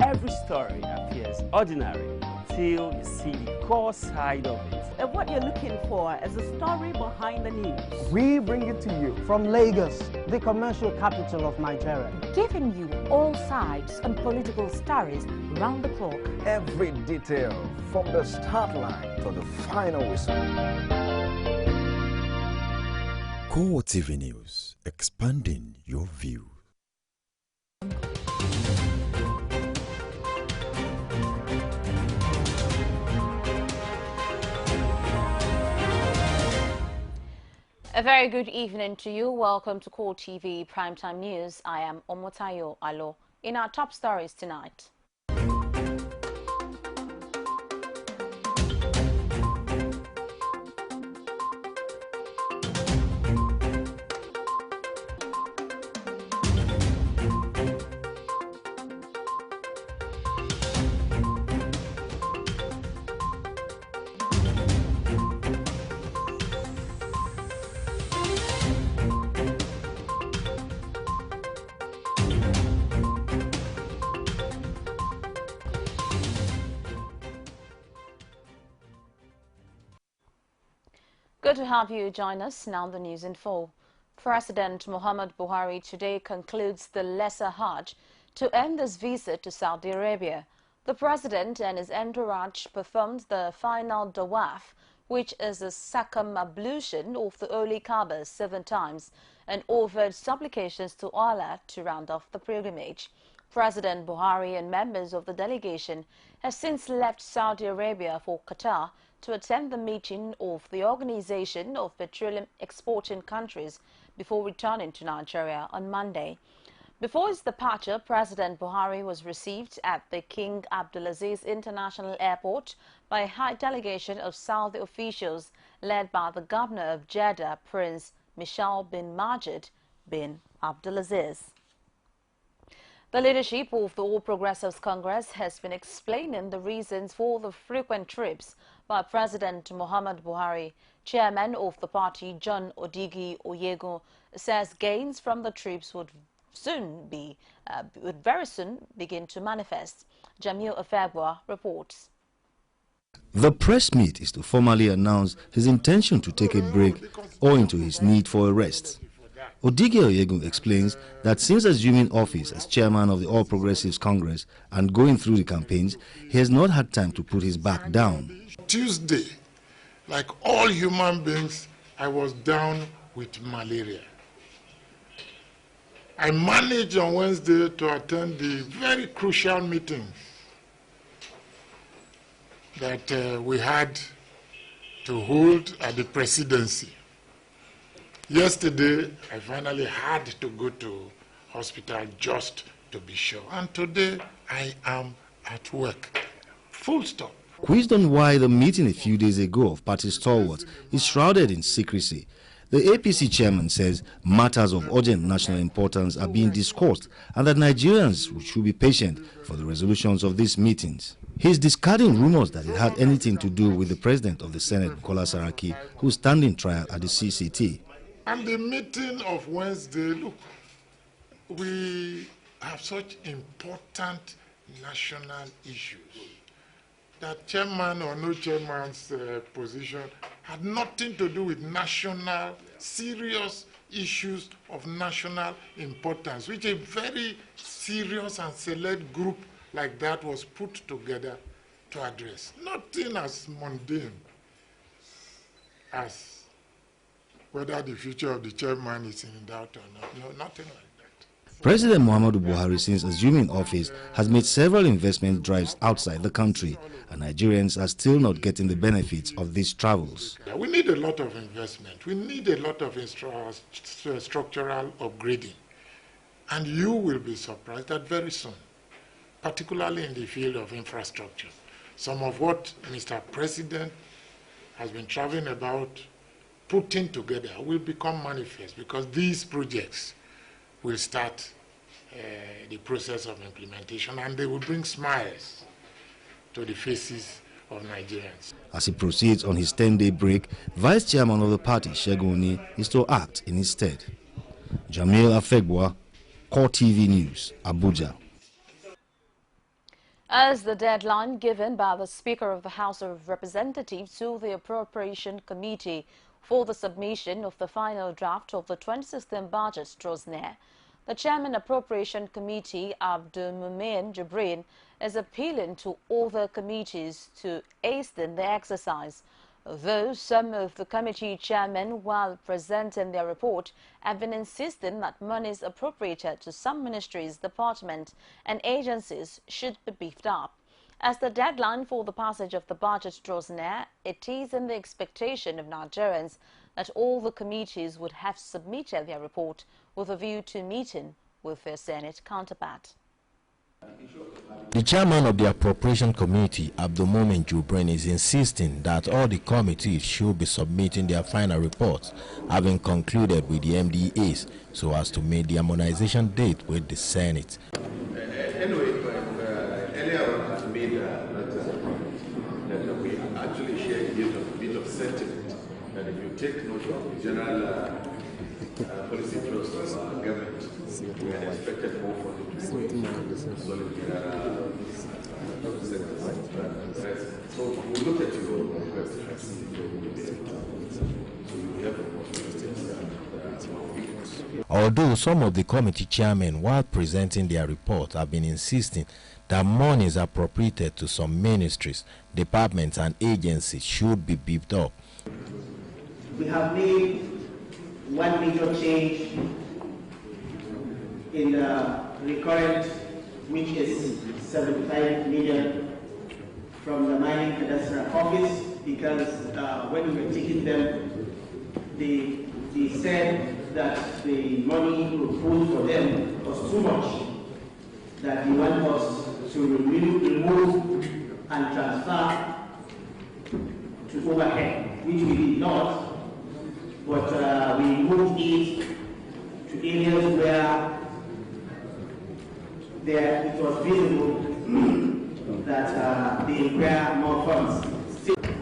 Every story appears ordinary until you see the core side of it. And what you're looking for is the story behind the news. We bring it to you from Lagos, the commercial capital of Nigeria. Giving you all sides and political stories round the clock. Every detail from the start line to the final whistle. CoreTV News, expanding your view. A very good evening to you. Welcome to CoreTV Primetime News. I am Omotayo Alo. In our top stories tonight. Good to have you join us. Now the news in full. President Muhammad Buhari today concludes the Lesser Hajj to end his visit to Saudi Arabia. The president and his entourage performed the final Tawaf, which is a circumambulation of the Holy Kaaba 7 times, and offered supplications to Allah to round off the pilgrimage. President Buhari and members of the delegation have since left Saudi Arabia for Qatar to attend the meeting of the Organization of Petroleum Exporting Countries before returning to Nigeria on Monday. Before his departure, President Buhari was received at the King Abdulaziz International Airport by a high delegation of Saudi officials led by the governor of Jeddah, Prince Michal bin Majid bin Abdulaziz. The leadership of the All Progressives Congress has been explaining the reasons for the frequent trips by President Muhammad Buhari. Chairman of the party, John Odigi Oyego, says gains from the trips would very soon begin to manifest. Jamil Afegwa reports. The press meet is to formally announce his intention to take a break owing to his need for a rest. Odigi Oyego explains that since assuming office as chairman of the All Progressives Congress and going through the campaigns, he has not had time to put his back down. Tuesday, like all human beings, I was down with malaria. I managed on Wednesday to attend the very crucial meetings that we had to hold at the presidency. Yesterday, I finally had to go to hospital just to be sure. And today, I am at work. Full stop. Quizzed on why the meeting a few days ago of party stalwarts is shrouded in secrecy, the APC chairman says matters of urgent national importance are being discussed and that Nigerians should be patient for the resolutions of these meetings. He is discarding rumors that it had anything to do with the president of the Senate, Bukola Saraki, who is standing trial at the CCT. And the meeting of Wednesday, look, we have such important national issues that chairman or no chairman's position had nothing to do with national, serious issues of national importance, which a very serious and select group like that was put together to address. Nothing as mundane as whether the future of the chairman is in doubt or not. No, nothing like that. President Muhammadu Buhari, since assuming office, has made several investment drives outside the country, and Nigerians are still not getting the benefits of these travels. We need a lot of investment. We need a lot of structural upgrading. And you will be surprised that very soon, particularly in the field of infrastructure, some of what Mr. President has been traveling about putting together will become manifest, because these projects will start the process of implementation, and they will bring smiles to the faces of Nigerians. As he proceeds on his 10-day break, Vice Chairman of the party, Segun Oni, is to act in his stead. Jamil Afegwa, CoreTV News, Abuja. As the deadline given by the Speaker of the House of Representatives to the Appropriation Committee for the submission of the final draft of the 2016 budget draws near, the Chairman Appropriation Committee, Abdulmumin Jibrin, is appealing to other committees to hasten the exercise. Though some of the committee chairmen, while presenting their report, have been insisting that monies appropriated to some ministries, departments and agencies should be beefed up. As the deadline for the passage of the budget draws near, it is in the expectation of Nigerians that all the committees would have submitted their report with a view to meeting with their Senate counterpart. The chairman of the Appropriation Committee, Abdulmumin Jibrin, is insisting that all the committees should be submitting their final reports, having concluded with the MDAs, so as to meet the harmonization date with the Senate. Anyway, earlier on I made that we actually share a bit of sentiment that if you take note of the general policy thrust of our government, we had expected more for the so we look at your request. Although some of the committee chairmen, while presenting their report, have been insisting that monies appropriated to some ministries, departments and agencies should be beefed up. We have made one major change in the recurrent, which is 75 million from the mining cadastral office, because when we were taking them, they said that the money proposed for them was too much, that they want us to remove and transfer to overhead, which we did not, but we moved it to areas where it was visible that they require more funds.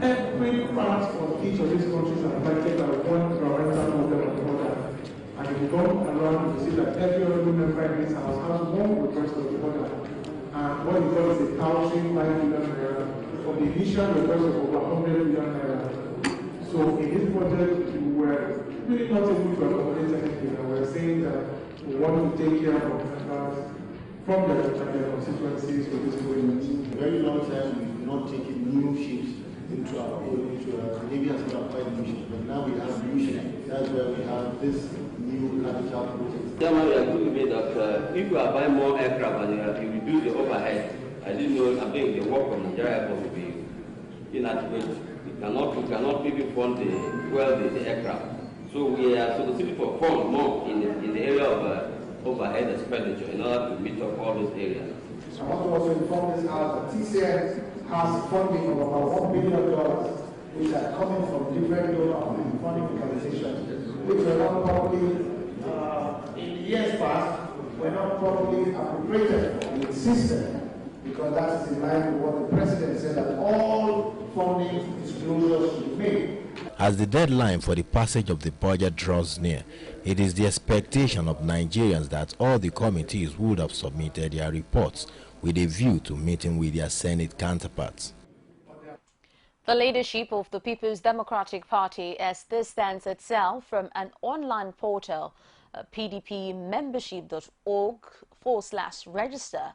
Every part of each of these countries are affected by one governmental problem or the other. And if you go around, you see that every other member in this house has one request of the other. And what we call is a thousand 5 million naira for the initial request of over 100 million naira. So in this project, we were really not able to accommodate anything. And we were saying that we want to take care of members from their constituencies for this project. A very long time we've not taken new ships into our Navy has not acquired new ships, but now we have new ships. That's where we have this new capital project. Chairman, you agree with me that if we are buying more aircraft and you reduce the overhead, I didn't know, I think the work of Nigeria Airport will be inadequate. We cannot maybe fund the aircraft. So we are soliciting for funds more in the area of overhead expenditure in order to meet up all those areas. I want to also inform this house that TCN has funding of about $1 billion, which are coming from different donor and funding organizations, which were not properly, in years past, were not properly appropriated in the system, because that is in line with what the President said, that all funding disclosures should be made. As the deadline for the passage of the budget draws near, it is the expectation of Nigerians that all the committees would have submitted their reports with a view to meeting with their Senate counterparts. The leadership of the People's Democratic Party has distanced itself from an online portal, pdpmembership.org/register,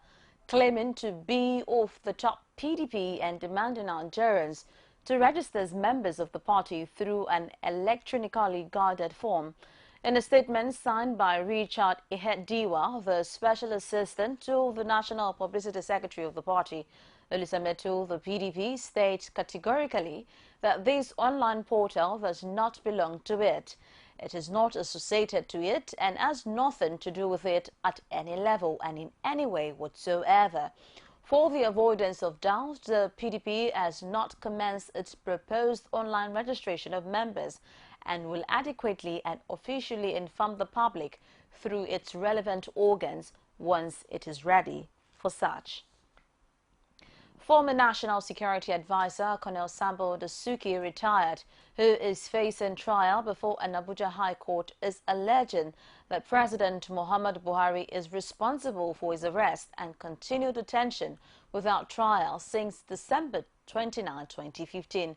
claiming to be of the top PDP and demanding Nigerians to register as members of the party through an electronically guided form. In a statement signed by Richard Ihediwa, the Special Assistant to the National Publicity Secretary of the party, Elisame told the PDP states categorically that this online portal does not belong to it. It is not associated to it and has nothing to do with it at any level and in any way whatsoever. For the avoidance of doubt, the PDP has not commenced its proposed online registration of members and will adequately and officially inform the public through its relevant organs once it is ready for such. Former National Security Advisor Colonel Sambo Dasuki, retired, who is facing trial before an Abuja High Court, is alleging that President Muhammad Buhari is responsible for his arrest and continued detention without trial since December 29, 2015.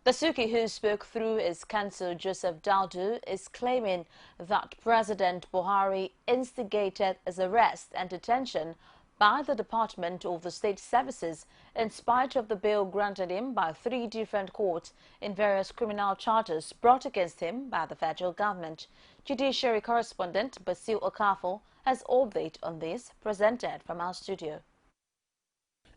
Dasuki, who spoke through his counsel Joseph Daudu, is claiming that President Buhari instigated his arrest and detention by the Department of the State Services in spite of the bail granted him by 3 different courts in various criminal charges brought against him by the federal government. Judiciary correspondent Basil Okafo has update on this, presented from our studio.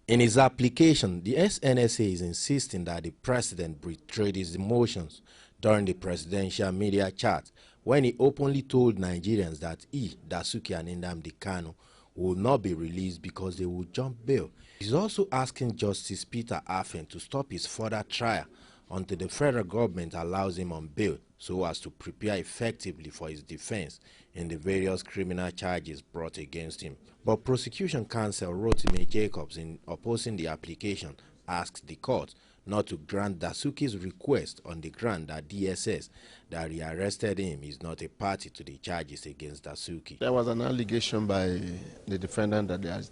In his application, the SNSA is insisting that the president betrayed his emotions during the presidential media chat when he openly told Nigerians that he, Dasuki and Nnamdi Kanu, will not be released because they will jump bail. He's also asking Justice Peter Afen to stop his further trial until the federal government allows him on bail so as to prepare effectively for his defense in the various criminal charges brought against him. But prosecution counsel Rotimi Jacobs, in opposing the application, asked the court not to grant Dasuki's request on the ground that DSS that rearrested him is not a party to the charges against Dasuki. There was an allegation by the defendant that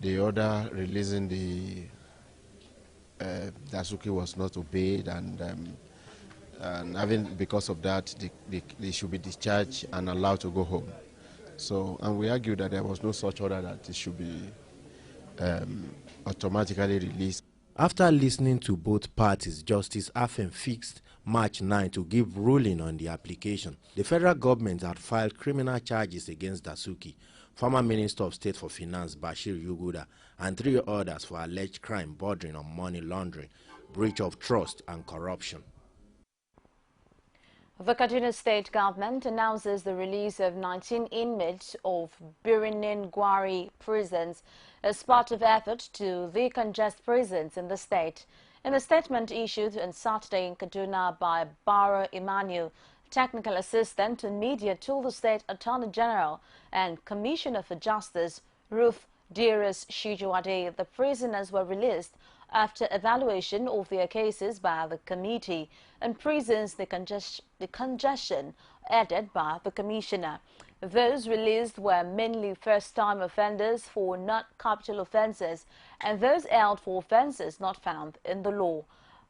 the order releasing the Dasuki was not obeyed, and because of that, they should be discharged and allowed to go home. So, and we argued that there was no such order, that it should be automatically released. After listening to both parties, Justice Afen fixed March 9 to give ruling on the application. The federal government had filed criminal charges against Dasuki, former Minister of State for Finance Bashir Yuguda, and 3 others for alleged crime bordering on money laundering, breach of trust, and corruption. The Kaduna State government announces the release of 19 inmates of Birnin Gwari prisons as part of effort to decongest prisons in the state. In a statement issued on Saturday in Kaduna by Bara Emmanuel, technical assistant and media to the State Attorney General and Commissioner for Justice Ruth Dearest Shijuade, the prisoners were released after evaluation of their cases by the Committee and Prisons the congestion added by the Commissioner. Those released were mainly first-time offenders for non-capital offences and those held for offences not found in the law.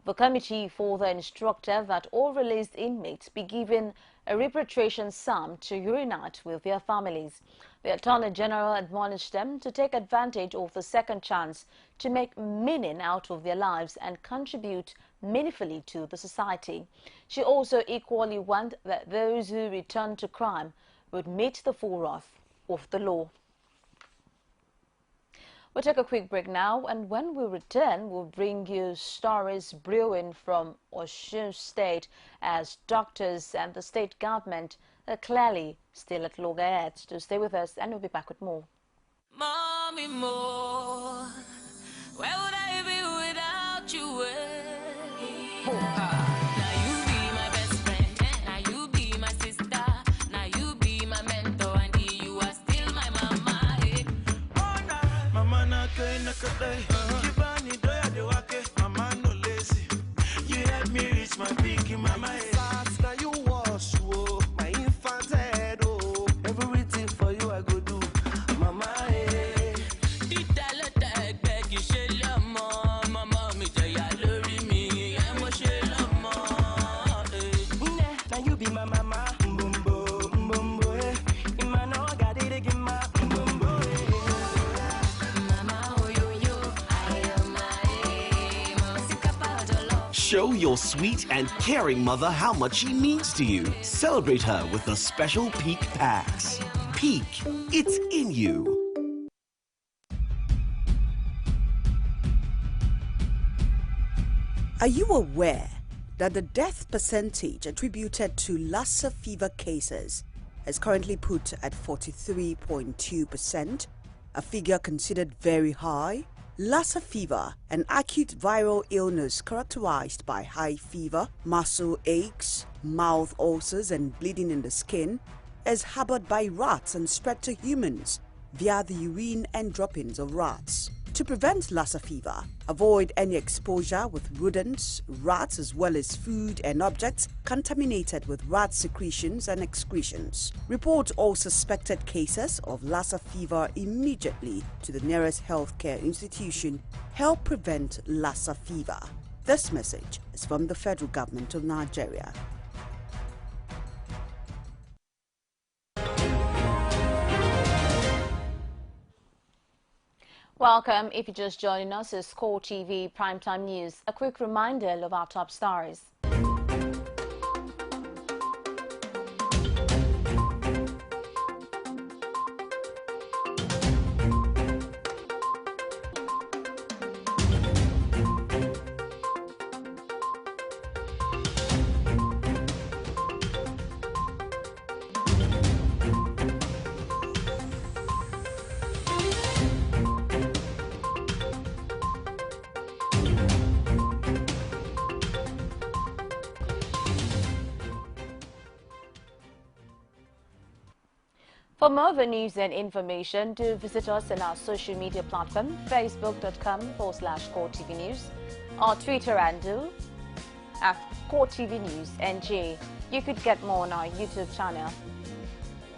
The committee further instructed that all released inmates be given a repatriation sum to reunite with their families. The Attorney General admonished them to take advantage of the second chance to make meaning out of their lives and contribute meaningfully to the society. She also equally warned that those who return to crime would meet the full wrath of the law. We'll take a quick break now, and when we return, we'll bring you stories brewing from Osun State as doctors and the state government are clearly still at loggerheads. To stay with us, and we'll be back with more. Mommy, more. Where would I be without you? Now you be my best friend. Now you be my sister. Now you be my mentor, and you are still my mama. Mama na kay nakatay. Kibani doya de wake. Mama no lazy. You help me reach my peak, mama. Now you wash my infant head. Oh, everything for you I go do, mama. Show your sweet and caring mother how much she means to you. Celebrate her with the special Peak Packs. Peak, it's in you. Are you aware that the death percentage attributed to Lassa fever cases is currently put at 43.2%, a figure considered very high? Lassa fever, an acute viral illness characterized by high fever, muscle aches, mouth ulcers and bleeding in the skin, is harbored by rats and spread to humans via the urine and droppings of rats. To prevent Lassa fever, avoid any exposure with rodents, rats, as well as food and objects contaminated with rat secretions and excretions. Report all suspected cases of Lassa fever immediately to the nearest healthcare institution. Help prevent Lassa fever. This message is from the Federal Government of Nigeria. Welcome. If you're just joining us, it's CoreTV Primetime News. A quick reminder of our top stories. For more of the news and information, do visit us on our social media platform, facebook.com/CoreTV News, or Twitter handle at CoreTV News NG. You could get more on our YouTube channel,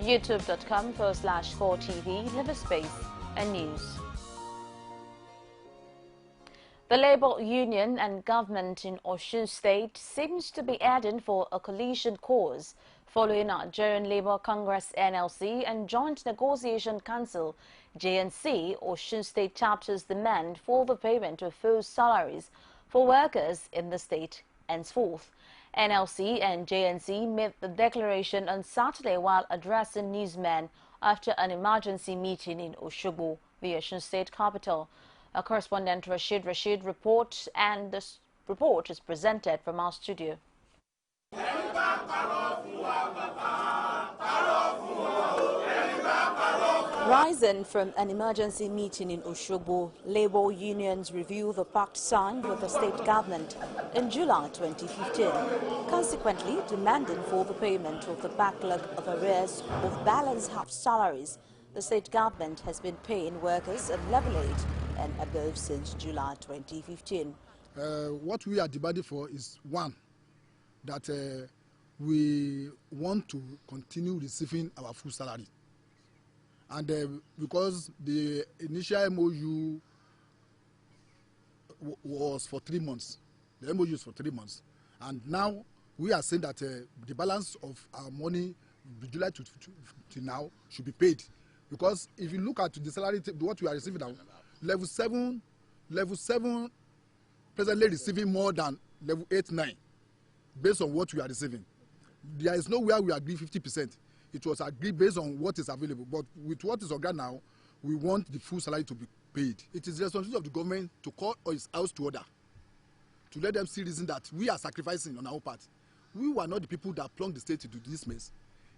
youtube.com/CoreTV, leave a space and news. The Labour Union and government in Osun State seems to be heading for a coalition course following Nigerian Labour Congress NLC and Joint Negotiation Council JNC Osun State chapter's demand for the payment of full salaries for workers in the state henceforth. NLC and JNC made the declaration on Saturday while addressing newsmen after an emergency meeting in Osogbo, the Osun State capital. Our correspondent Rashid reports, and this report is presented from our studio. Rising from an emergency meeting in Osogbo, Labour unions review the pact signed with the state government in July 2015, consequently demanding for the payment of the backlog of arrears of balance half salaries the state government has been paying workers at level 8 and above since July 2015. What we are demanding for is, one, that we want to continue receiving our full salary. And because the initial MOU was for 3 months, the MOU is for 3 months, and now we are saying that the balance of our money July to now should be paid. Because if you look at the salary, what we are receiving now, level 7 presently receiving more than level 8, 9, based on what we are receiving. There is nowhere we agree 50%. It was agreed based on what is available. But with what is on ground now, we want the full salary to be paid. It is the responsibility of the government to call its house to order, to let them see reason that we are sacrificing on our part. We were not the people that plunged the state into this mess.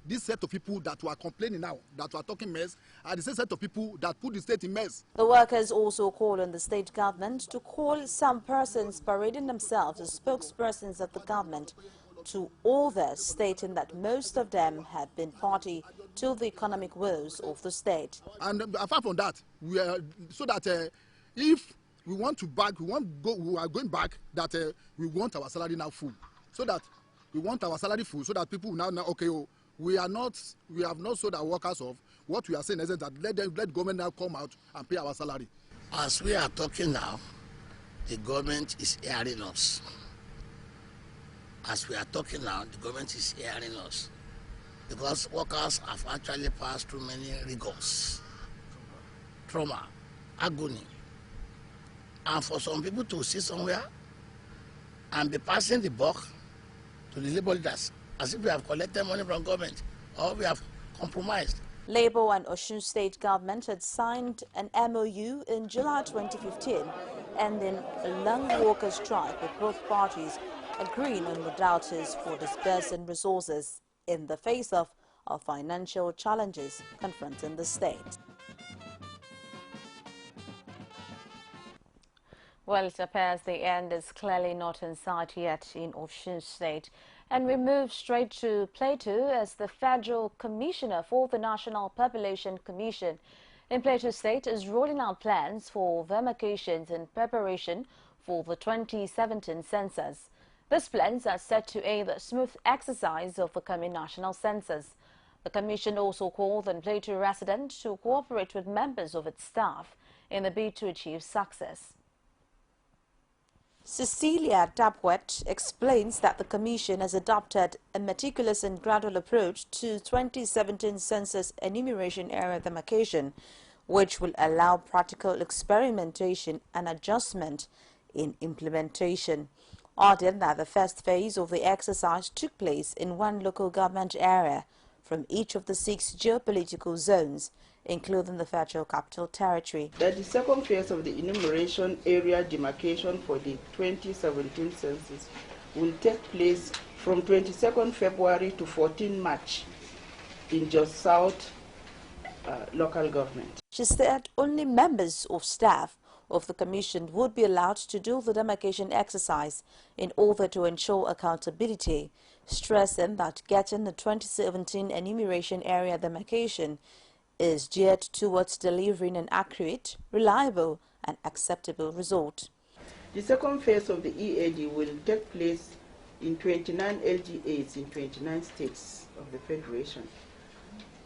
This set of people that were complaining now, that were talking mess, are the same set of people that put the state in mess. The workers also call on the state government to call some persons parading themselves as spokespersons of the government to order, stating that most of them have been party to the economic woes of the state. And apart from that, we are so that if we want to back, we are going back, that we want our salary now full, so that we want our salary full, so that people now okay. We have not sold our workers off. What we are saying is that let government now come out and pay our salary. As we are talking now, the government is hearing us. As we are talking now, the government is hearing us. Because workers have actually passed through many rigors, trauma, agony. And for some people to sit somewhere and be passing the buck to the labor leaders, as if we have collected money from government or we have compromised. Labour and Osun State government had signed an MOU in July 2015, ending a long workers' strike with both parties agreeing on modalities for disbursing resources in the face of financial challenges confronting the state. Well, it appears the end is clearly not in sight yet in Osun State. And we move straight to Plateau as the Federal Commissioner for the National Population Commission in Plateau State is rolling out plans for demarcations in preparation for the 2017 census. These plans are set to aid the smooth exercise of the coming national census. The Commission also called on Plateau residents to cooperate with members of its staff in the bid to achieve success. Cecilia Tapwet explains that the Commission has adopted a meticulous and gradual approach to 2017 census enumeration area demarcation, which will allow practical experimentation and adjustment in implementation. Adding that the first phase of the exercise took place in one local government area from each of the 6 geopolitical zones, including the Federal Capital Territory. That the second phase of the enumeration area demarcation for the 2017 census will take place from 22nd February to 14 March in Jos South local government. She said only members of staff of the Commission would be allowed to do the demarcation exercise in order to ensure accountability, stressing that getting the 2017 enumeration area demarcation is geared towards delivering an accurate, reliable and acceptable result. The second phase of the EAD will take place in 29 LGAs in 29 states of the Federation,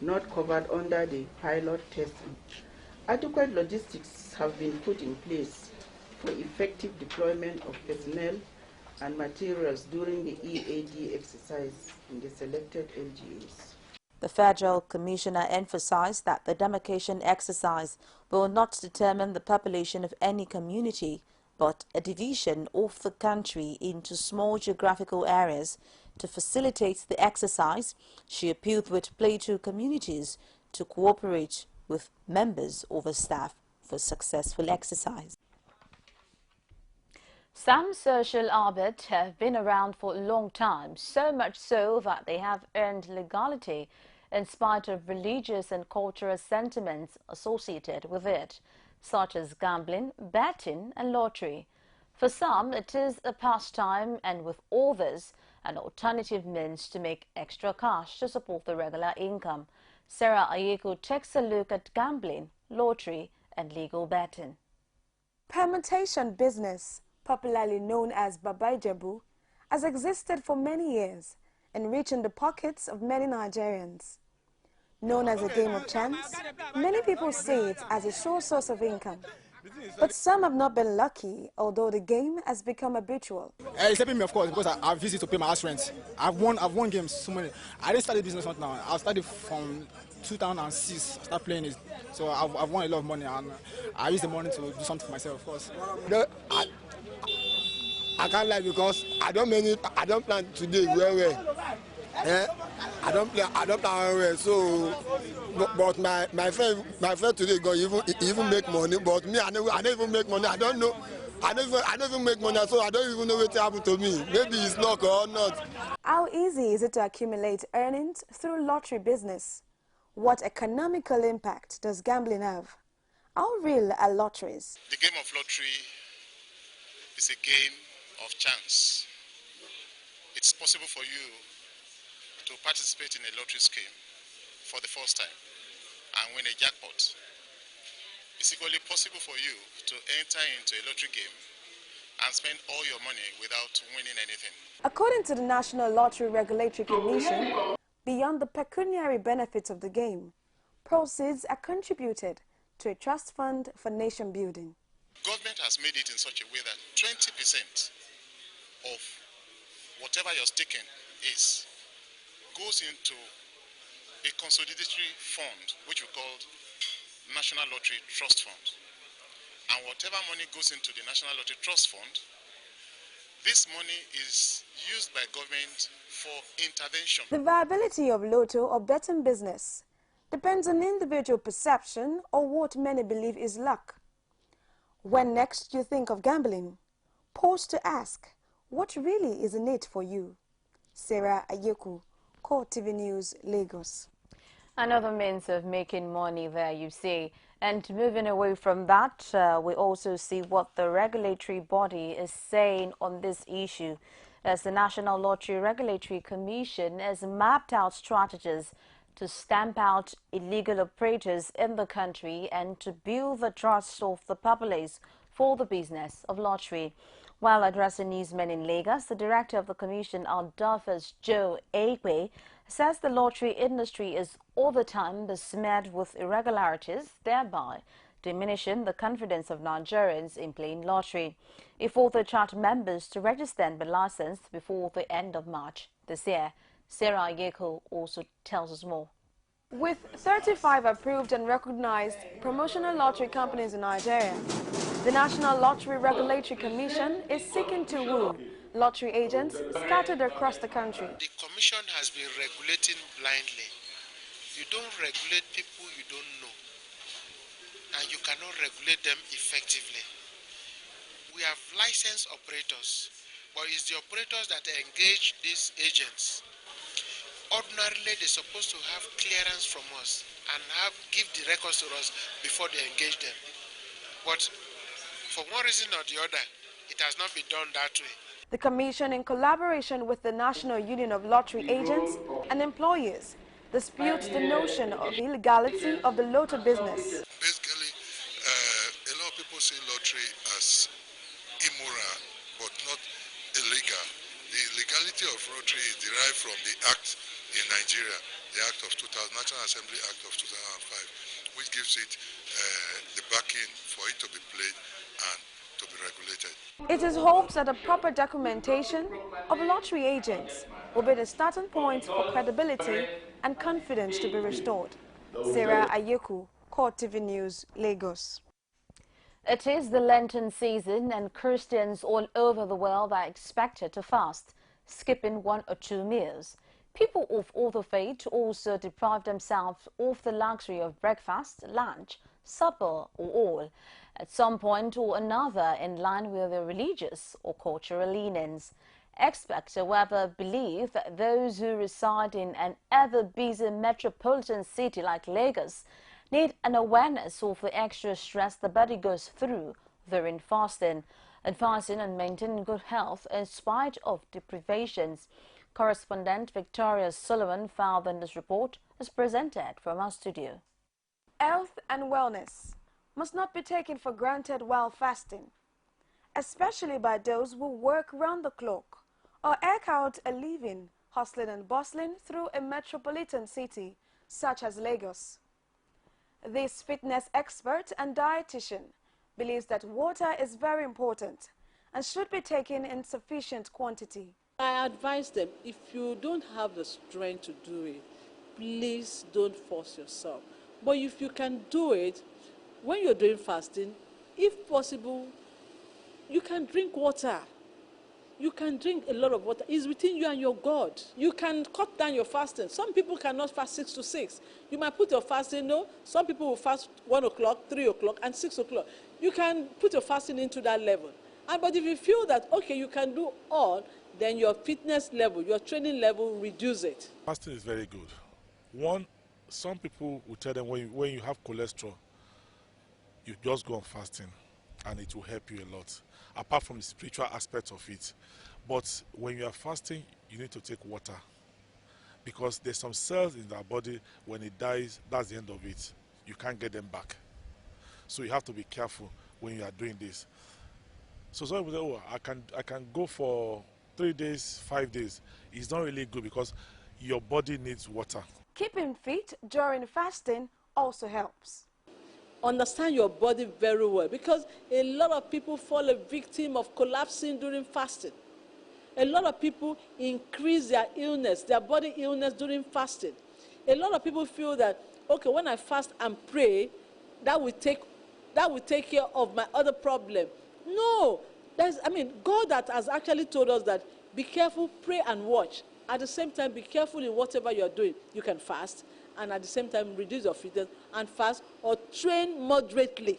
not covered under the pilot testing. Adequate logistics have been put in place for effective deployment of personnel and materials during the EAD exercise in the selected LGAs. The Federal Commissioner emphasized that the demarcation exercise will not determine the population of any community, but a division of the country into small geographical areas. To facilitate the exercise, she appealed with Plateau communities to cooperate with members of the staff for successful exercise. Some social arbiters have been around for a long time, so much so that they have earned legality in spite of religious and cultural sentiments associated with it, such as gambling, betting and lottery. For some, it is a pastime, and with others, an alternative means to make extra cash to support the regular income. Sarah Ayeko takes a look at gambling, lottery and legal betting. Permutation business, popularly known as Baba Ijebu, has existed for many years, enriching the pockets of many Nigerians. Known as a game of chance, many people see it as a sure source of income. But some have not been lucky, although the game has become habitual. It's helping me, of course, because I visit to pay my house rent. I've won games so many. I didn't start the business not now. I started from 2006. I started playing it, so I've won a lot of money, and I use the money to do something for myself, of course. I can't lie because I don't plan today well. I don't plan well. So, but my friend today go even make money. But me, I don't even make money. I don't know. I don't even make money, so I don't even know what happened to me. Maybe it's luck or not. How easy is it to accumulate earnings through lottery business? What economical impact does gambling have? How real are lotteries? The game of lottery is a game of chance. It's possible for you to participate in a lottery scheme for the first time and win a jackpot. It's equally possible for you to enter into a lottery game and spend all your money without winning anything. According to the National Lottery Regulatory Commission, beyond the pecuniary benefits of the game, proceeds are contributed to a trust fund for nation building. Government has made it in such a way that 20% of whatever your staking is goes into a consolidatory fund, which we call National Lottery Trust Fund. And whatever money goes into the National Lottery Trust Fund, this money is used by government for intervention. The viability of lotto or betting business depends on individual perception or what many believe is luck. When next you think of gambling, pause to ask, what really is in it for you? Sarah Ayeko, CoreTV News, Lagos. Another means of making money there, you see. And moving away from that, we also see what the regulatory body is saying on this issue, as the National Lottery Regulatory Commission has mapped out strategies to stamp out illegal operators in the country and to build the trust of the populace for the business of lottery. While addressing newsmen in Lagos, the director of the commission, Adolphus Joe Ekwe, says the lottery industry is all the time besmeared with irregularities, thereby diminishing the confidence of Nigerians in playing lottery. He further charged members to register and be licensed before the end of March this year. Sarah Yeko also tells us more. With 35 approved and recognized promotional lottery companies in Nigeria, the National Lottery Regulatory Commission is seeking to woo lottery agents scattered across the country. The Commission has been regulating blindly. You don't regulate people you don't know, and you cannot regulate them effectively. We have licensed operators, but it's the operators that engage these agents. Ordinarily, they're supposed to have clearance from us and give the records to us before they engage them. But for one reason or the other, it has not been done that way. The Commission, in collaboration with the National Union of Lottery Agents and Employers, disputes the notion of illegality of the lotto business. Basically, a lot of people see lottery as immoral, but not illegal. The legality of lottery is derived from the Act in Nigeria, the Act of 2000, National Assembly Act of 2005, which gives it the backing for it to be played and to be regulated. It is hoped that the proper documentation of lottery agents will be the starting point for credibility and confidence to be restored. Sarah Ayeku, CoreTV News, Lagos. It is the Lenten season and Christians all over the world are expected to fast, skipping 1 or 2 meals. People of other faiths also deprive themselves of the luxury of breakfast, lunch, supper or all, at some point or another in line with their religious or cultural leanings. Experts, however, believe that those who reside in an ever-busy metropolitan city like Lagos need an awareness of the extra stress the body goes through during fasting, advising on maintaining good health in spite of deprivations. Correspondent Victoria Sullivan filed in this report is presented from our studio. Health and wellness must not be taken for granted while fasting, especially by those who work round the clock or eke out a living hustling and bustling through a metropolitan city such as Lagos. This fitness expert and dietitian believes that water is very important and should be taken in sufficient quantity. I advise them, if you don't have the strength to do it, please don't force yourself. But if you can do it, when you're doing fasting, if possible, you can drink water. You can drink a lot of water. It's between you and your God. You can cut down your fasting. Some people cannot fast 6 to 6. You might put your fasting, no, some people will fast 1 o'clock, 3 o'clock, and 6 o'clock. You can put your fasting into that level. But if you feel that, okay, you can do all, then your fitness level, your training level, reduce it. Fasting is very good. One, some people will tell them when you have cholesterol, you just go on fasting and it will help you a lot, apart from the spiritual aspect of it. But when you are fasting, you need to take water, because there's some cells in our body, when it dies, that's the end of it. You can't get them back. So you have to be careful when you are doing this. So some people say, oh, I can go for 3 days, 5 days. It's not really good because your body needs water. Keeping fit during fasting also helps. Understand your body very well, because a lot of people fall a victim of collapsing during fasting. A lot of people increase their illness, their body illness during fasting. A lot of people feel that, okay, when I fast and pray, that will take care of my other problem. No, God that has actually told us that be careful, pray and watch. At the same time, be careful in whatever you're doing. You can fast, and at the same time reduce your fitness and fast, or train moderately.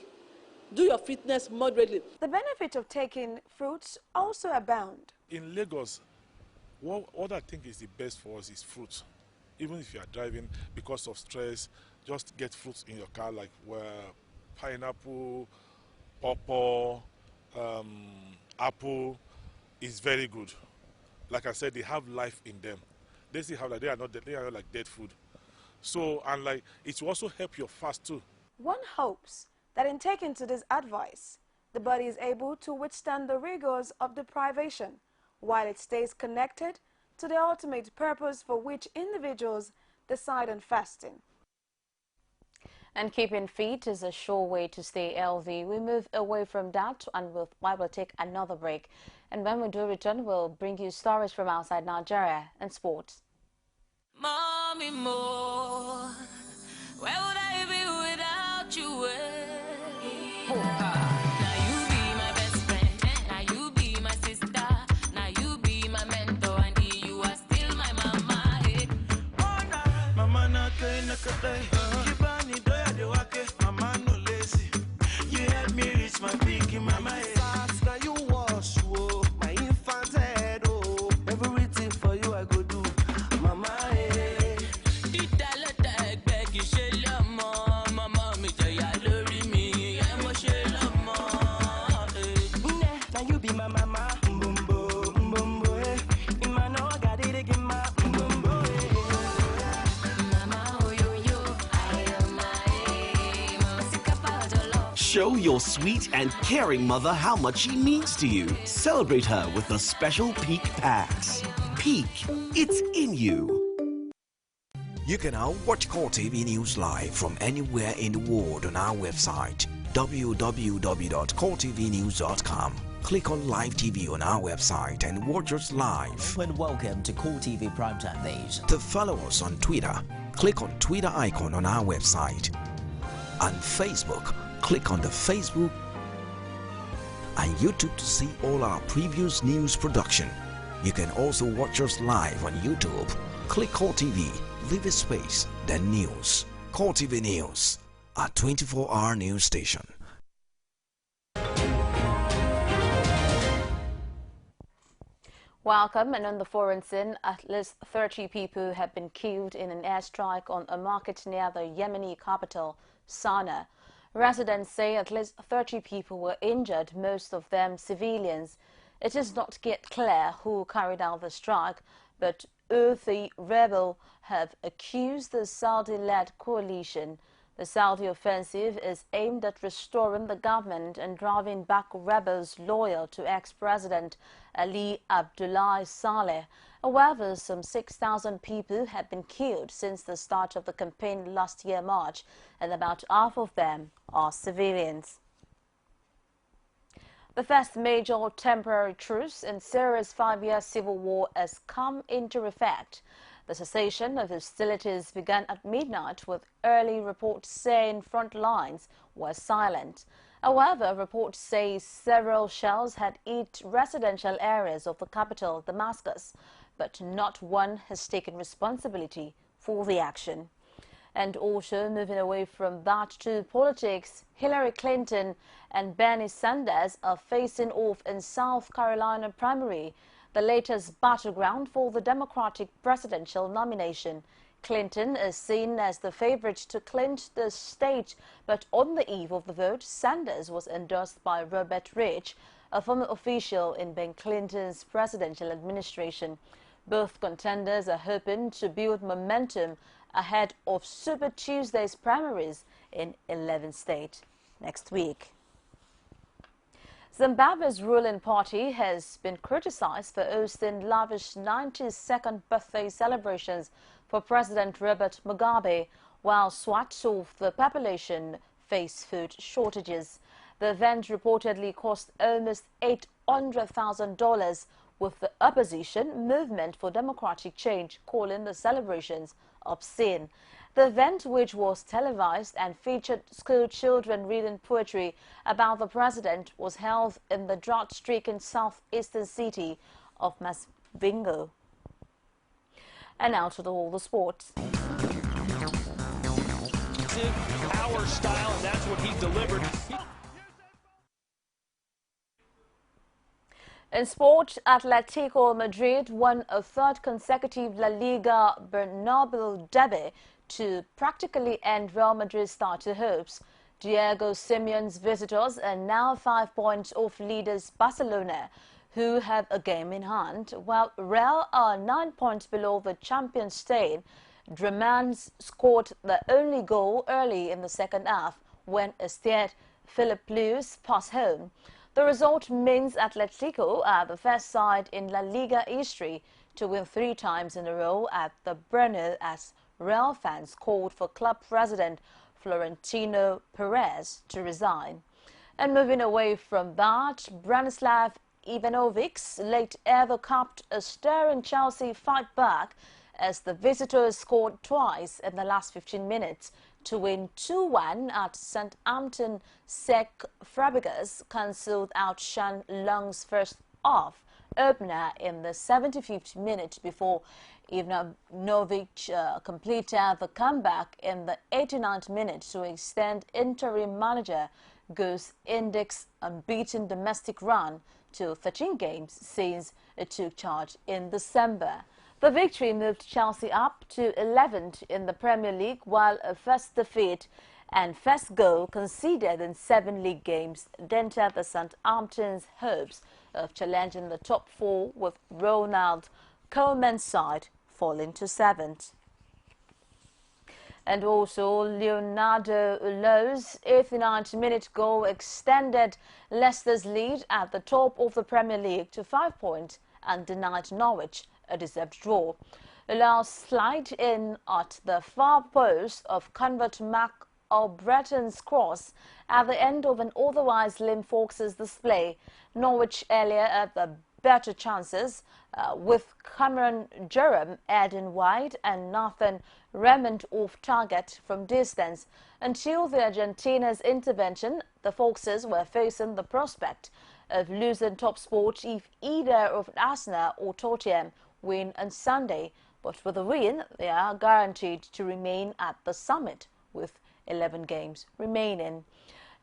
Do your fitness moderately. The benefit of taking fruits also abound. In Lagos, what I think is the best for us is fruits. Even if you are driving because of stress, just get fruits in your car, like pineapple, pawpaw, apple is very good. Like I said, they have life in them. They still have, like, they are not like dead food. So, and like, it will also help your fast too. One hopes that in taking to this advice, the body is able to withstand the rigors of deprivation, while it stays connected to the ultimate purpose for which individuals decide on fasting. And keeping fit is a sure way to stay healthy. We move away from that and we'll take another break. And when we do return, we'll bring you stories from outside Nigeria and sports. Mommy more, where would I be without you? Now you be my best friend, now you be my sister, now you be my mentor, and you are still my mama. Mama na kay nakatay, kibani doya de wake, mama no lazy. You help me reach my peak in mama. Now you wash, my infant head, everything for you I go do, mama. Show your sweet and caring mother how much she means to you. Celebrate her with the special Peak Packs. Peak, it's in you. You can now watch CoreTV News live from anywhere in the world on our website www.coretvnews.com. Click on Live TV on our website and watch us live. And welcome to CoreTV Primetime News. To follow us on Twitter, click on Twitter icon on our website. On Facebook, click on the Facebook and YouTube to see all our previous news production. You can also watch us live on YouTube. Click CoreTV, leave a space, then News. CoreTV News, our 24-hour news station. Welcome. And on the foreign scene, at least 30 people have been killed in an airstrike on a market near the Yemeni capital, Sana'a. Residents say at least 30 people were injured, most of them civilians. It is not yet clear who carried out the strike, but Houthi rebels have accused the Saudi-led coalition. The Saudi offensive is aimed at restoring the government and driving back rebels loyal to ex-president Ali Abdullah Saleh. However, some 6,000 people have been killed since the start of the campaign last year March, and about half of them are civilians. The first major temporary truce in Syria's 5-year civil war has come into effect. The cessation of hostilities began at midnight, with early reports saying front lines were silent. However, reports say several shells had hit residential areas of the capital, Damascus, but not one has taken responsibility for the action. And also, moving away from that to politics, Hillary Clinton and Bernie Sanders are facing off in South Carolina primary, the latest battleground for the Democratic presidential nomination. Clinton is seen as the favorite to clinch the state, but on the eve of the vote, Sanders was endorsed by Robert Rich, a former official in Ben Clinton's presidential administration. Both contenders are hoping to build momentum ahead of Super Tuesday's primaries in 11 states next week. Zimbabwe's ruling party has been criticized for hosting lavish 92nd birthday celebrations for President Robert Mugabe, while swaths of the population face food shortages. The event reportedly cost almost $800,000, with the opposition Movement for Democratic Change calling the celebrations obscene. The event, which was televised and featured school children reading poetry about the president, was held in the drought-stricken southeastern city of Masvingo. And now to all the sports. Power style, and that's what he delivered. In sport, Atletico Madrid won a third consecutive La Liga Bernabeu derby to practically end Real Madrid's title hopes. Diego Simeone's visitors are now 5 points off leaders Barcelona, who have a game in hand, while Real are 9 points below the champion Spain. Dramans scored the only goal early in the second half when Estienne Philip Lewis passed home. The result means Atletico are the first side in La Liga history to win 3 times in a row at the Bernabeu, as Real fans called for club president Florentino Perez to resign. And moving away from that, Branislav Ivanovic's late ever capped a stirring Chelsea fight back as the visitors scored twice in the last 15 minutes to win 2-1 at St. Ampton. Sek Fabregas cancelled out Shan Lung's first half opener in the 75th minute before Ivanovic completed the comeback in the 89th minute to extend interim manager Gus Indic's unbeaten domestic run to 13 games since it took charge in December. The victory moved Chelsea up to 11th in the Premier League, while a first defeat and first goal conceded in 7 league games dented the St. Ampton's hopes of challenging the top 4, with Ronald Koeman's side falling to 7th. And also, Leonardo Ullo's 89th minute goal extended Leicester's lead at the top of the Premier League to 5 points and denied Norwich a deserved draw. Ullo's slide in at the far post of convert Mac Albreton's cross at the end of an otherwise Lim Fox's display. Norwich earlier at the better chances, with Cameron Jerome heading wide and Nathan Raymond off target from distance. Until the Argentina's intervention, the Foxes were facing the prospect of losing top spot if either of Arsenal or Tottenham win on Sunday. But with a win, they are guaranteed to remain at the summit with 11 games remaining.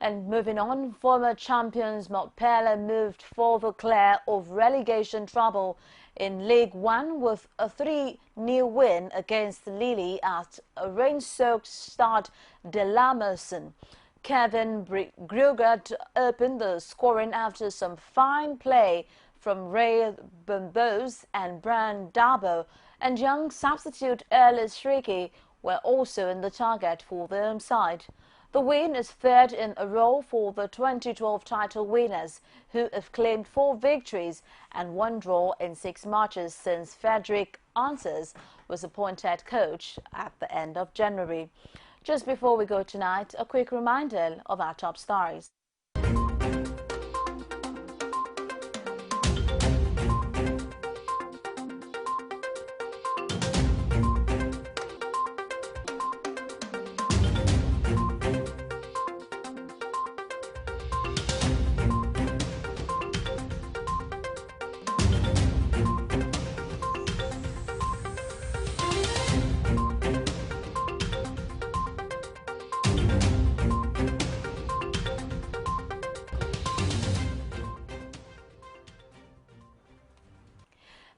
And moving on, former champions Montpellier moved further clear of relegation trouble in League One with a 3-0 win against Lille at a rain-soaked Stade de la Mosson. Kevin Grugat opened the scoring after some fine play from Ray Bombos and Brian Darbo, and young substitute Erlis Shriki were also in the target for the home side. The win is third in a row for the 2012 title winners, who have claimed 4 victories and 1 draw in 6 matches since Frederick Ansers was appointed coach at the end of January. Just before we go tonight, a quick reminder of our top stories.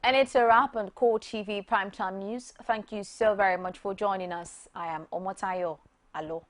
And it's a wrap on CoreTV Primetime News. Thank you so very much for joining us. I am Omotayo. Alo.